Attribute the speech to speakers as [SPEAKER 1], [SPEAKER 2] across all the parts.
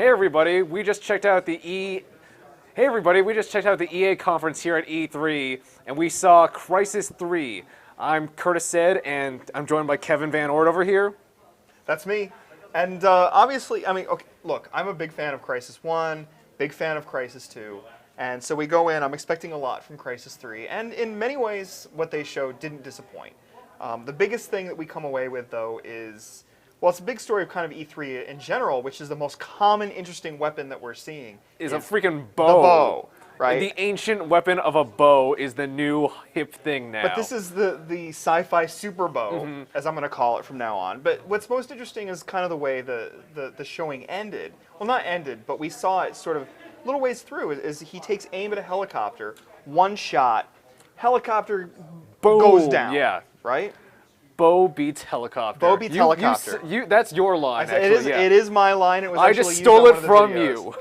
[SPEAKER 1] Hey everybody, we just checked out the EA conference here at E3, and we saw Crysis 3. I'm Kurtis and I'm joined by Kevin Van Ord over here.
[SPEAKER 2] That's me. And obviously, I mean, okay, look, I'm a big fan of Crysis 1, big fan of Crysis 2, and so we go in, I'm expecting a lot from Crysis 3, and in many ways, what they showed didn't disappoint. The biggest thing that we come away with, though, is, well, it's a big story of kind of E3 in general, which is the most common, interesting weapon that we're seeing.
[SPEAKER 1] Is a freaking bow.
[SPEAKER 2] The bow, right?
[SPEAKER 1] The ancient weapon of a bow is the new hip thing now.
[SPEAKER 2] But this is the sci-fi super bow, as I'm going to call it from now on. But what's most interesting is kind of the way the showing ended. Well, not ended, but we saw it sort of a little ways through. Is he takes aim at a helicopter, one shot, helicopter
[SPEAKER 1] Boom.
[SPEAKER 2] Goes down.
[SPEAKER 1] Yeah.
[SPEAKER 2] Right?
[SPEAKER 1] Bow beats helicopter.
[SPEAKER 2] Bow beats helicopter.
[SPEAKER 1] That's your line, actually.
[SPEAKER 2] It is my line. It was
[SPEAKER 1] I just stole it from you.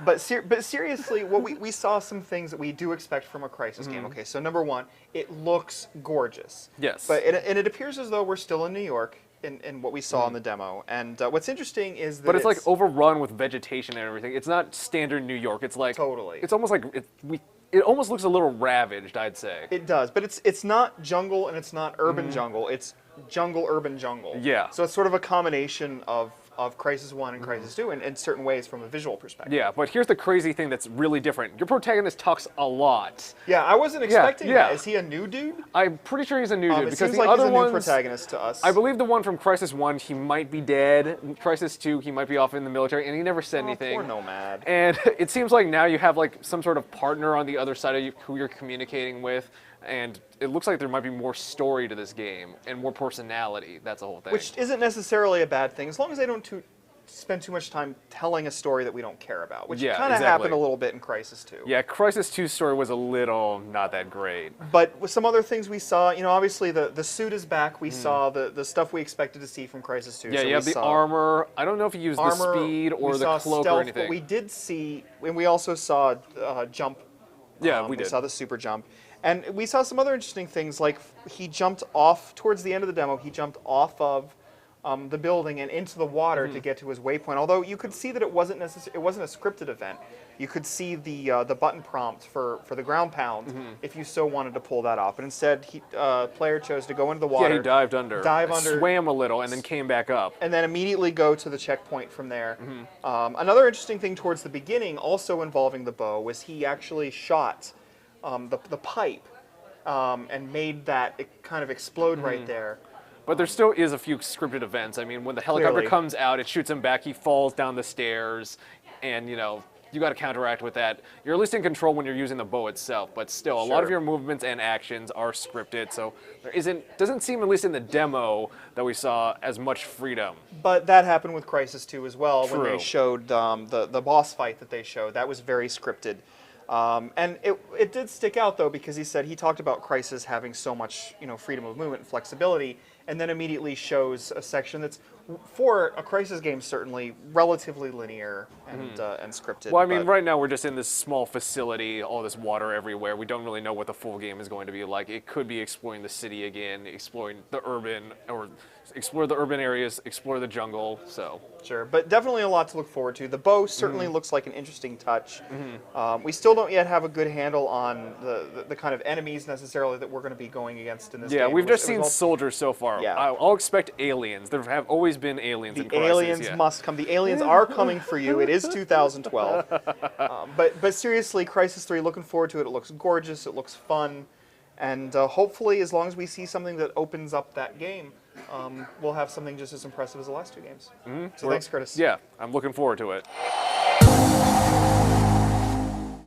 [SPEAKER 2] But seriously, we saw some things that we do expect from a Crysis game. Okay, so number one, it looks gorgeous.
[SPEAKER 1] Yes.
[SPEAKER 2] But it appears as though we're still in New York in what we saw in the demo. And what's interesting is that
[SPEAKER 1] it's like overrun with vegetation and everything. It's not standard New York. It's like
[SPEAKER 2] totally.
[SPEAKER 1] It's almost like it almost looks a little ravaged, I'd say.
[SPEAKER 2] It does, but it's not jungle and it's not urban jungle. It's jungle, urban jungle.
[SPEAKER 1] Yeah.
[SPEAKER 2] So it's sort of a combination of Crysis 1 and Crysis 2 in certain ways from a visual perspective.
[SPEAKER 1] Yeah, but here's the crazy thing that's really different. Your protagonist talks a lot.
[SPEAKER 2] Yeah, I wasn't expecting that. Is he a new dude?
[SPEAKER 1] I'm pretty sure he's a new dude.
[SPEAKER 2] It
[SPEAKER 1] because
[SPEAKER 2] seems
[SPEAKER 1] the
[SPEAKER 2] like
[SPEAKER 1] other
[SPEAKER 2] he's a
[SPEAKER 1] ones,
[SPEAKER 2] new protagonist to us.
[SPEAKER 1] I believe the one from Crysis 1, he might be dead. Crysis 2, he might be off in the military, and he never said anything.
[SPEAKER 2] Poor Nomad.
[SPEAKER 1] And it seems like now you have like some sort of partner on the other side of you who you're communicating with. And it looks like there might be more story to this game and more personality. That's the whole thing.
[SPEAKER 2] Which isn't necessarily a bad thing, as long as they don't spend too much time telling a story that we don't care about, which kind of happened a little bit in Crysis 2.
[SPEAKER 1] Yeah, Crysis 2's story was a little not that great.
[SPEAKER 2] But with some other things we saw, you know, obviously the suit is back. We saw the stuff we expected to see from Crysis 2.
[SPEAKER 1] Yeah,
[SPEAKER 2] so
[SPEAKER 1] you have the armor. I don't know if you used the speed or the cloak or anything.
[SPEAKER 2] But we did see, and we also saw jump.
[SPEAKER 1] Yeah, we did.
[SPEAKER 2] We saw the super jump. And we saw some other interesting things, like he jumped off, towards the end of the demo, he jumped off of the building and into the water to get to his waypoint. Although you could see that it wasn't a scripted event. You could see the button prompt for the ground pound if you so wanted to pull that off. But instead, player chose to go into the water.
[SPEAKER 1] Yeah, he dived under. Swam a little and then came back up.
[SPEAKER 2] And then immediately go to the checkpoint from there. Another interesting thing towards the beginning, also involving the bow, was he actually shot the pipe and made that kind of explode right there.
[SPEAKER 1] But there still is a few scripted events. I mean, when the helicopter comes out, it shoots him back, he falls down the stairs, and, you know, you got to counteract with that. You're at least in control when you're using the bow itself, but still, a lot of your movements and actions are scripted, so there doesn't seem, at least in the demo that we saw, as much freedom.
[SPEAKER 2] But that happened with Crysis 2 as well. When they showed the boss fight that they showed. That was very scripted. And it did stick out, though, because he talked about Crysis having so much, you know, freedom of movement and flexibility, and then immediately shows a section that's, for a Crysis game, certainly relatively linear and scripted.
[SPEAKER 1] Well, I mean, right now we're just in this small facility, all this water everywhere. We don't really know what the full game is going to be like. It could be exploring the city again, exploring the urban, or explore the urban areas, explore the jungle, so.
[SPEAKER 2] Sure, but definitely a lot to look forward to. The bow certainly looks like an interesting touch. We still don't yet have a good handle on the kind of enemies necessarily that we're going to be going against in this game.
[SPEAKER 1] Yeah, we've just seen soldiers so far.
[SPEAKER 2] Yeah.
[SPEAKER 1] I'll expect aliens. There have always been aliens in Crysis.
[SPEAKER 2] The aliens must come. The aliens are coming for you. It is 2012. But seriously, Crysis 3, looking forward to it. It looks gorgeous. It looks fun. And hopefully, as long as we see something that opens up that game, we'll have something just as impressive as the last two games. So thanks, Kurtis.
[SPEAKER 1] Yeah, I'm looking forward to it.